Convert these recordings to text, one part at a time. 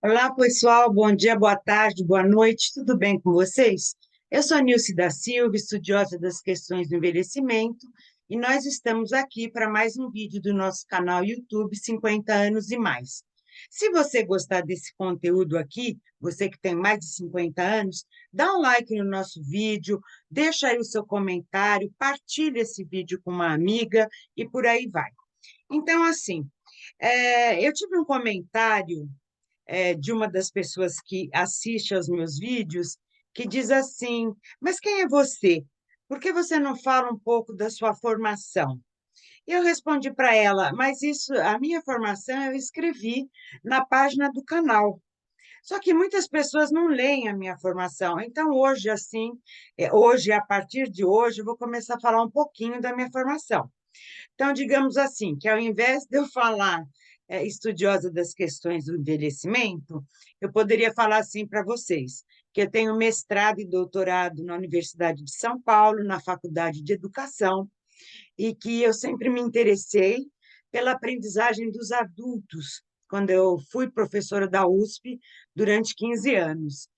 Olá, pessoal. Bom dia, boa tarde, boa noite. Tudo bem com vocês? Eu sou Nilce da Silva, estudiosa das questões do envelhecimento, e nós estamos aqui para mais um vídeo do nosso canal YouTube 50 anos e mais. Se você gostar desse conteúdo aqui, você que tem mais de 50 anos, dá um like no nosso vídeo, deixa aí o seu comentário, partilha esse vídeo com uma amiga e por aí vai. Então, assim, eu tive um comentário de uma das pessoas que assiste aos meus vídeos, que diz assim: Mas quem é você? Por que você não fala um pouco da sua formação? E eu respondi para ela: Mas isso, a minha formação eu escrevi na página do canal. Só que muitas pessoas não leem a minha formação. Então, hoje, assim, hoje, a partir de hoje, eu vou começar a falar um pouquinho da minha formação. Então, digamos assim, que ao invés de eu falar estudiosa das questões do envelhecimento, eu poderia falar assim para vocês, que eu tenho mestrado e doutorado na Universidade de São Paulo, na Faculdade de Educação, e que eu sempre me interessei pela aprendizagem dos adultos, quando eu fui professora da USP durante 15 anos.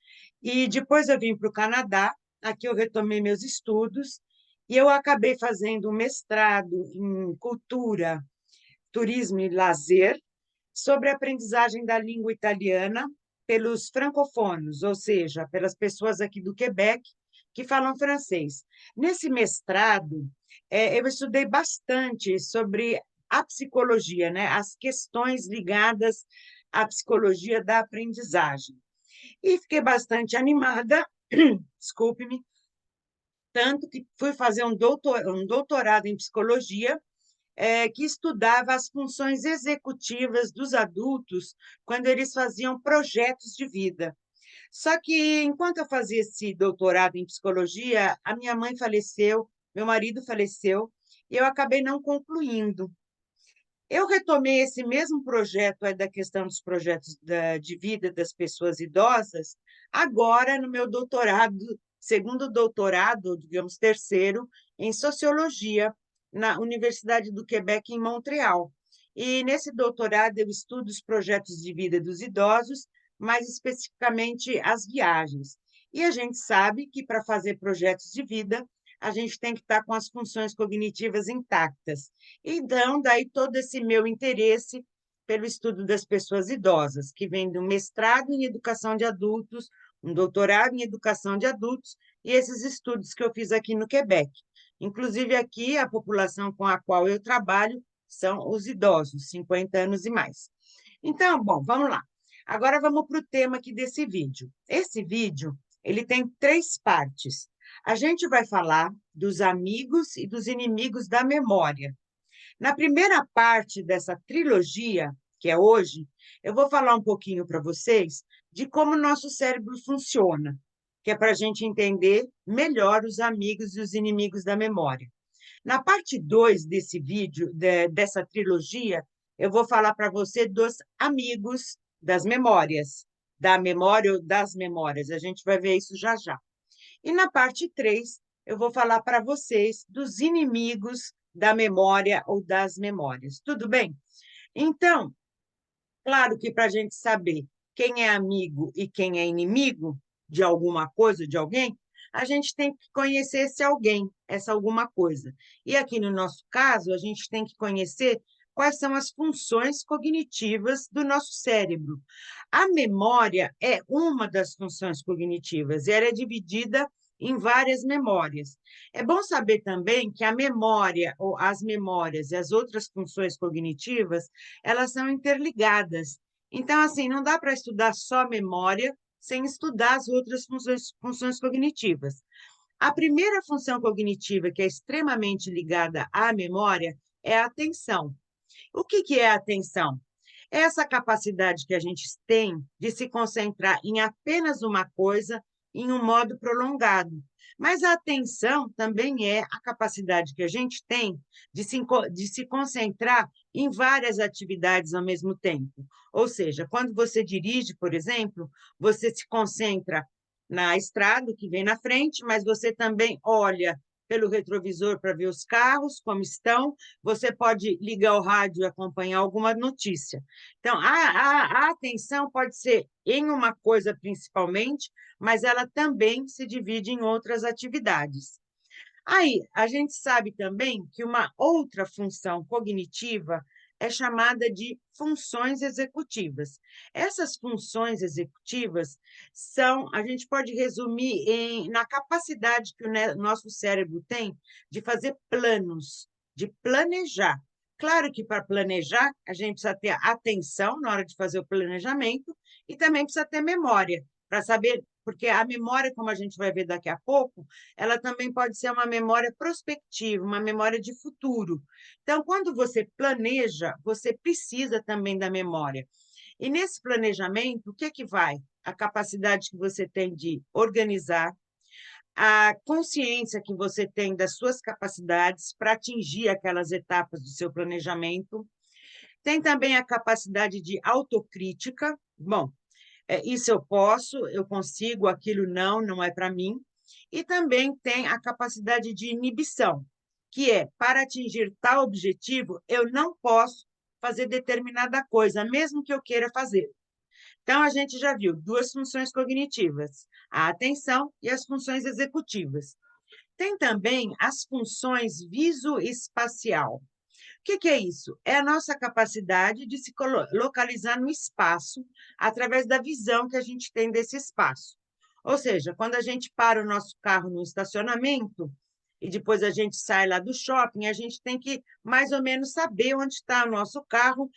E depois eu vim para o Canadá, aqui eu retomei meus estudos, e eu acabei fazendo um mestrado em cultura, turismo e lazer, sobre a aprendizagem da língua italiana pelos francofonos, ou seja, pelas pessoas aqui do Quebec que falam francês. Nesse mestrado, eu estudei bastante sobre a psicologia, né? As questões ligadas à psicologia da aprendizagem. E fiquei bastante animada, desculpe-me, tanto que fui fazer um doutorado em psicologia, que estudava as funções executivas dos adultos quando eles faziam projetos de vida. Só que, enquanto eu fazia esse doutorado em psicologia, a minha mãe faleceu, meu marido faleceu, e eu acabei não concluindo. Eu retomei esse mesmo projeto da questão dos projetos de vida das pessoas idosas, agora no meu doutorado, segundo doutorado, digamos, terceiro, em sociologia, na Universidade do Quebec, em Montreal. E nesse doutorado eu estudo os projetos de vida dos idosos, mais especificamente as viagens. E a gente sabe que para fazer projetos de vida, a gente tem que estar com as funções cognitivas intactas. Então, daí todo esse meu interesse pelo estudo das pessoas idosas, que vem do mestrado em educação de adultos, um doutorado em educação de adultos, e esses estudos que eu fiz aqui no Quebec. Inclusive, aqui, a população com a qual eu trabalho são os idosos, 50 anos e mais. Então, bom, vamos lá. Agora vamos para o tema aqui desse vídeo. Esse vídeo, ele tem três partes. A gente vai falar dos amigos e dos inimigos da memória. Na primeira parte dessa trilogia, que é hoje, eu vou falar um pouquinho para vocês de como o nosso cérebro funciona, que é para a gente entender melhor os amigos e os inimigos da memória. Na parte 2 desse vídeo, dessa trilogia, eu vou falar para você dos amigos das memórias, da memória ou das memórias. A gente vai ver isso já já. E na parte 3 eu vou falar para vocês dos inimigos da memória ou das memórias. Tudo bem? Então, claro que para a gente saber quem é amigo e quem é inimigo de alguma coisa, de alguém, a gente tem que conhecer esse alguém, essa alguma coisa. E aqui no nosso caso, a gente tem que conhecer quais são as funções cognitivas do nosso cérebro. A memória é uma das funções cognitivas, e ela é dividida em várias memórias. É bom saber também que a memória, ou as memórias e as outras funções cognitivas, elas são interligadas. Então, assim, não dá para estudar só memória sem estudar as outras funções cognitivas. A primeira função cognitiva, que é extremamente ligada à memória, é a atenção. O que é a atenção? É essa capacidade que a gente tem de se concentrar em apenas uma coisa em um modo prolongado. Mas a atenção também é a capacidade que a gente tem de se concentrar em várias atividades ao mesmo tempo. Ou seja, quando você dirige, por exemplo, você se concentra na estrada que vem na frente, mas você também olha pelo retrovisor para ver os carros, como estão, você pode ligar o rádio e acompanhar alguma notícia. Então, a atenção pode ser em uma coisa principalmente, mas ela também se divide em outras atividades. Aí, a gente sabe também que uma outra função cognitiva é chamada de funções executivas. Essas funções executivas a gente pode resumir na capacidade que o nosso cérebro tem de fazer planos, de planejar. Claro que para planejar, a gente precisa ter atenção na hora de fazer o planejamento e também precisa ter memória, para saber, porque a memória, como a gente vai ver daqui a pouco, ela também pode ser uma memória prospectiva, uma memória de futuro. Então, quando você planeja, você precisa também da memória. E nesse planejamento, o que é que vai? A capacidade que você tem de organizar, a consciência que você tem das suas capacidades para atingir aquelas etapas do seu planejamento. Tem também a capacidade de autocrítica. Bom, isso eu consigo, aquilo não é para mim. E também tem a capacidade de inibição, que é, para atingir tal objetivo, eu não posso fazer determinada coisa, mesmo que eu queira fazer. Então, a gente já viu duas funções cognitivas, a atenção e as funções executivas. Tem também as funções visoespacial. O que é isso? É a nossa capacidade de se localizar no espaço através da visão que a gente tem desse espaço. Ou seja, quando a gente para o nosso carro no estacionamento e depois a gente sai lá do shopping, a gente tem que mais ou menos saber onde está o nosso carro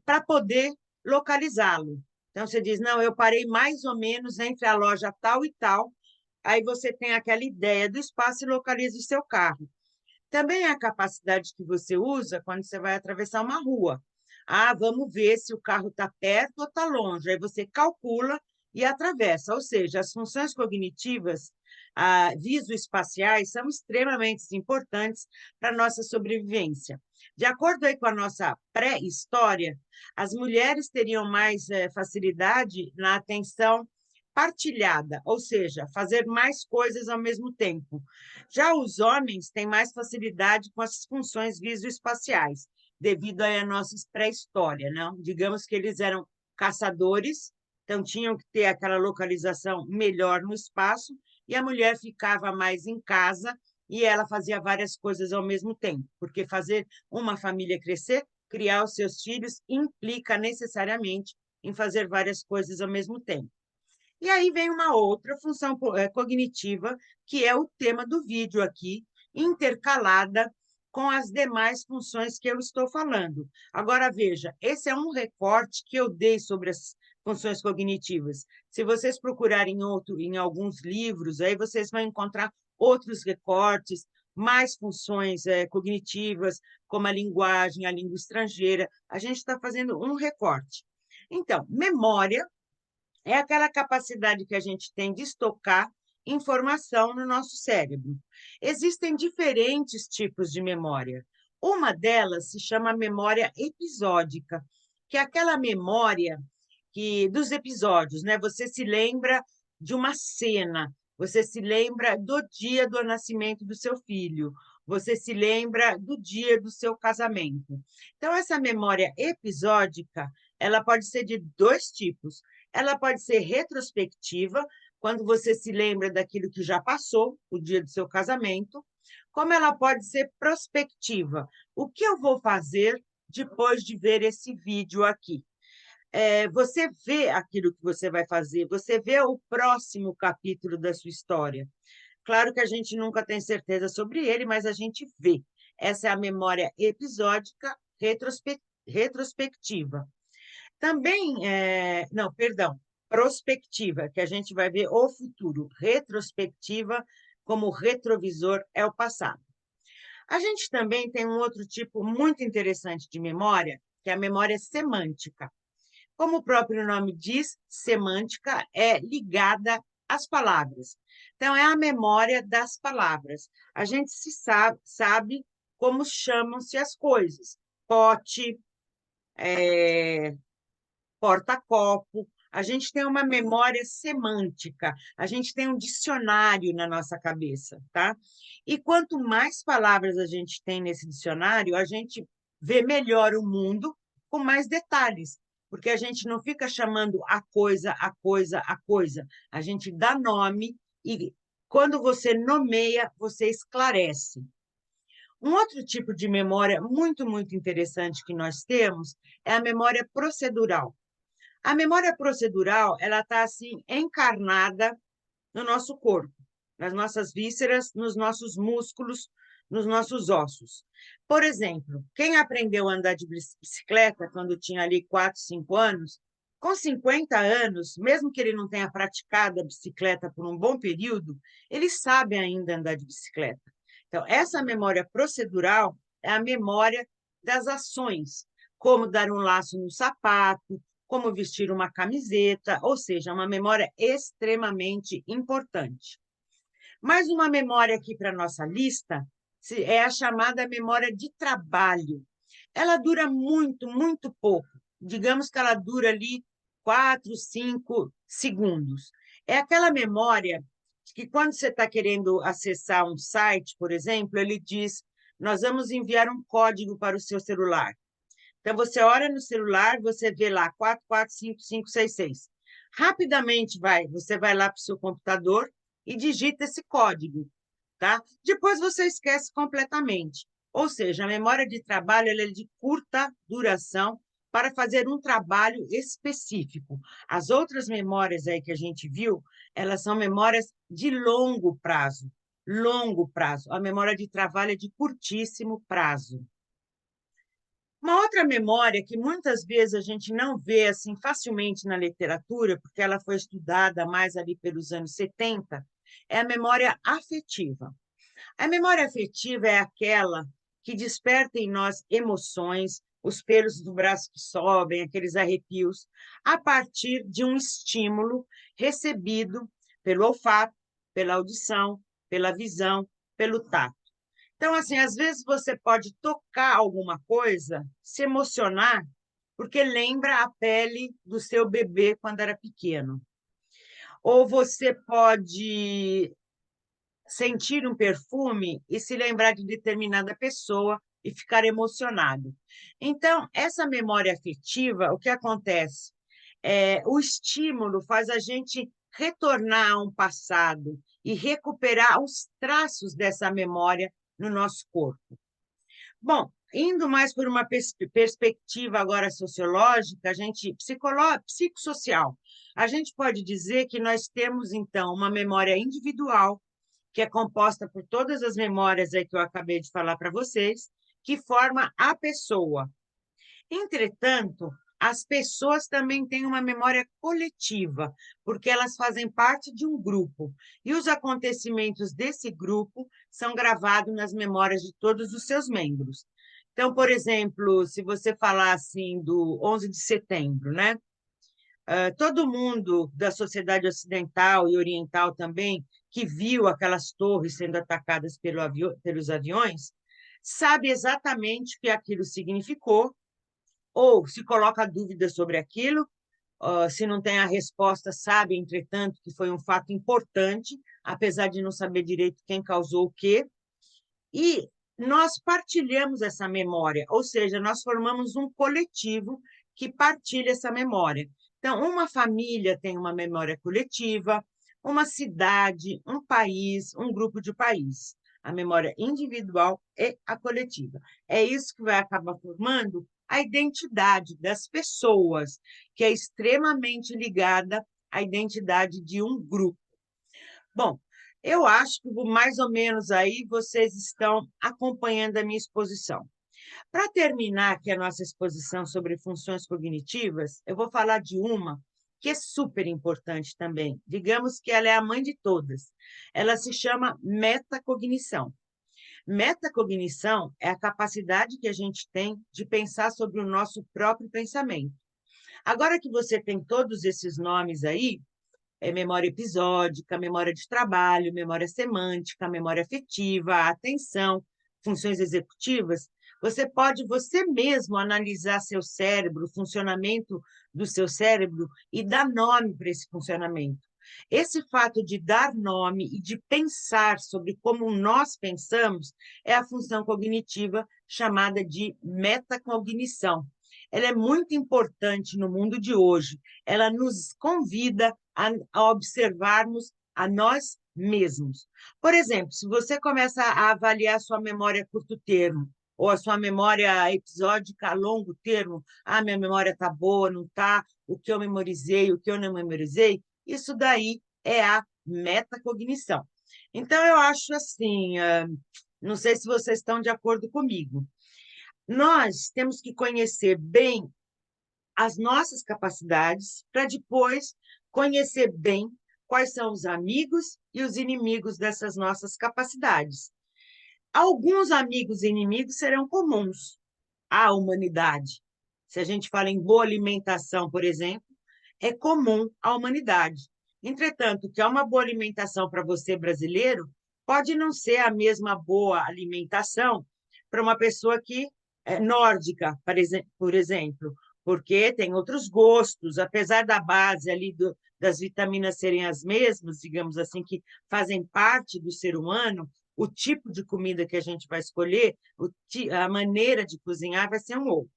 para poder localizá-lo. Então, você diz, não, eu parei mais ou menos entre a loja tal e tal, aí você tem aquela ideia do espaço e localiza o seu carro. Também é a capacidade que você usa quando você vai atravessar uma rua. Ah, vamos ver se o carro está perto ou está longe. Aí você calcula e atravessa. Ou seja, as funções cognitivas visoespaciais são extremamente importantes para a nossa sobrevivência. De acordo aí com a nossa pré-história, as mulheres teriam mais facilidade na atenção partilhada, ou seja, fazer mais coisas ao mesmo tempo. Já os homens têm mais facilidade com as funções visoespaciais, devido à nossa pré-história, não? Digamos que eles eram caçadores, então tinham que ter aquela localização melhor no espaço, e a mulher ficava mais em casa e ela fazia várias coisas ao mesmo tempo, porque fazer uma família crescer, criar os seus filhos, implica necessariamente em fazer várias coisas ao mesmo tempo. E aí vem uma outra função cognitiva, que é o tema do vídeo aqui, intercalada com as demais funções que eu estou falando. Agora, veja, esse é um recorte que eu dei sobre as funções cognitivas. Se vocês procurarem em alguns livros, aí vocês vão encontrar outros recortes, mais funções cognitivas, como a linguagem, a língua estrangeira. A gente está fazendo um recorte. Então, memória é aquela capacidade que a gente tem de estocar informação no nosso cérebro. Existem diferentes tipos de memória. Uma delas se chama memória episódica, que é aquela memória dos episódios, né? Você se lembra de uma cena, você se lembra do dia do nascimento do seu filho, você se lembra do dia do seu casamento. Então, essa memória episódica, ela pode ser de dois tipos. Ela pode ser retrospectiva, quando você se lembra daquilo que já passou, o dia do seu casamento, como ela pode ser prospectiva. O que eu vou fazer depois de ver esse vídeo aqui? Você vê aquilo que você vai fazer, você vê o próximo capítulo da sua história. Claro que a gente nunca tem certeza sobre ele, mas a gente vê. Essa é a memória episódica retrospectiva. Também, não, perdão, prospectiva, que a gente vai ver o futuro. Retrospectiva, como retrovisor, é o passado. A gente também tem um outro tipo muito interessante de memória, que é a memória semântica. Como o próprio nome diz, semântica é ligada às palavras. Então, é a memória das palavras. A gente sabe como chamam-se as coisas. Pote, porta-copo. A gente tem uma memória semântica, a gente tem um dicionário na nossa cabeça, tá? E quanto mais palavras a gente tem nesse dicionário, a gente vê melhor o mundo com mais detalhes, porque a gente não fica chamando a coisa, a coisa, a coisa. A gente dá nome e quando você nomeia, você esclarece. Um outro tipo de memória muito, muito interessante que nós temos é a memória procedural. A memória procedural, ela está assim encarnada no nosso corpo, nas nossas vísceras, nos nossos músculos, nos nossos ossos. Por exemplo, quem aprendeu a andar de bicicleta quando tinha ali 4, 5 anos, com 50 anos, mesmo que ele não tenha praticado a bicicleta por um bom período, ele sabe ainda andar de bicicleta. Então, essa memória procedural é a memória das ações, como dar um laço no sapato, como vestir uma camiseta, ou seja, uma memória extremamente importante. Mais uma memória aqui para a nossa lista é a chamada memória de trabalho. Ela dura muito, muito pouco. Digamos que ela dura ali 4, 5 segundos. É aquela memória que, quando você está querendo acessar um site, por exemplo, ele diz: nós vamos enviar um código para o seu celular. Então, você olha no celular, você vê lá 445566. Rapidamente você vai lá para o seu computador e digita esse código, tá? Depois você esquece completamente. Ou seja, a memória de trabalho ela é de curta duração para fazer um trabalho específico. As outras memórias aí que a gente viu, elas são memórias de longo prazo. Longo prazo. A memória de trabalho é de curtíssimo prazo. Uma outra memória que muitas vezes a gente não vê assim facilmente na literatura, porque ela foi estudada mais ali pelos anos 70, é a memória afetiva. A memória afetiva é aquela que desperta em nós emoções, os pelos do braço que sobem, aqueles arrepios, a partir de um estímulo recebido pelo olfato, pela audição, pela visão, pelo tato. Então, assim, às vezes você pode tocar alguma coisa, se emocionar, porque lembra a pele do seu bebê quando era pequeno. Ou você pode sentir um perfume e se lembrar de determinada pessoa e ficar emocionado. Então, essa memória afetiva, o que acontece? O estímulo faz a gente retornar a um passado e recuperar os traços dessa memória no nosso corpo. Bom, indo mais por uma perspectiva agora sociológica, psicossocial, a gente pode dizer que nós temos, então, uma memória individual, que é composta por todas as memórias aí que eu acabei de falar para vocês, que forma a pessoa. Entretanto, as pessoas também têm uma memória coletiva, porque elas fazem parte de um grupo, e os acontecimentos desse grupo são gravados nas memórias de todos os seus membros. Então, por exemplo, se você falar assim do 11 de setembro, né? Todo mundo da sociedade ocidental e oriental também, que viu aquelas torres sendo atacadas pelos aviões, sabe exatamente o que aquilo significou, ou se coloca dúvidas sobre aquilo, se não tem a resposta, sabe, entretanto, que foi um fato importante, apesar de não saber direito quem causou o quê, e nós partilhamos essa memória, ou seja, nós formamos um coletivo que partilha essa memória. Então, uma família tem uma memória coletiva, uma cidade, um país, um grupo de países. A memória individual e a coletiva. É isso que vai acabar formando a identidade das pessoas, que é extremamente ligada à identidade de um grupo. Bom, eu acho que mais ou menos aí vocês estão acompanhando a minha exposição. Para terminar aqui a nossa exposição sobre funções cognitivas, eu vou falar de uma que é super importante também. Digamos que ela é a mãe de todas. Ela se chama metacognição. Metacognição é a capacidade que a gente tem de pensar sobre o nosso próprio pensamento. Agora que você tem todos esses nomes aí, memória episódica, memória de trabalho, memória semântica, memória afetiva, atenção, funções executivas, Você pode você mesmo analisar seu cérebro, o funcionamento do seu cérebro e dar nome para esse funcionamento. Esse fato de dar nome e de pensar sobre como nós pensamos é a função cognitiva chamada de metacognição. Ela é muito importante no mundo de hoje. Ela nos convida a observarmos a nós mesmos. Por exemplo, se você começa a avaliar sua memória a curto termo, ou a sua memória episódica a longo termo, minha memória está boa, não está, o que eu memorizei, o que eu não memorizei, isso daí é a metacognição. Então, eu acho assim, não sei se vocês estão de acordo comigo, nós temos que conhecer bem as nossas capacidades para depois conhecer bem quais são os amigos e os inimigos dessas nossas capacidades. Alguns amigos e inimigos serão comuns à humanidade. Se a gente fala em boa alimentação, por exemplo, é comum à humanidade. Entretanto, que é uma boa alimentação para você brasileiro, pode não ser a mesma boa alimentação para uma pessoa que é nórdica, por exemplo, porque tem outros gostos, apesar da base ali das vitaminas serem as mesmas, digamos assim, que fazem parte do ser humano, o tipo de comida que a gente vai escolher, a maneira de cozinhar vai ser um outro.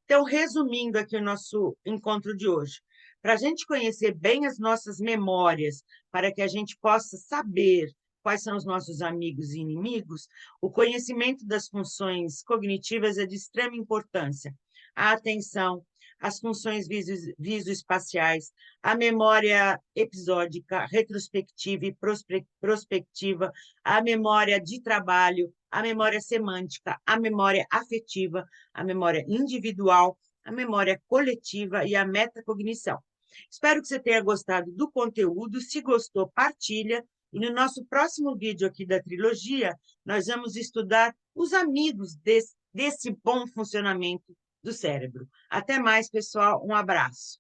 Então, resumindo aqui o nosso encontro de hoje, para a gente conhecer bem as nossas memórias, para que a gente possa saber quais são os nossos amigos e inimigos, o conhecimento das funções cognitivas é de extrema importância. A atenção, as funções visoespaciais, a memória episódica, retrospectiva e prospectiva, a memória de trabalho, a memória semântica, a memória afetiva, a memória individual, a memória coletiva e a metacognição. Espero que você tenha gostado do conteúdo. Se gostou, partilha. E no nosso próximo vídeo aqui da trilogia, nós vamos estudar os amigos desse bom funcionamento do cérebro. Até mais, pessoal. Um abraço.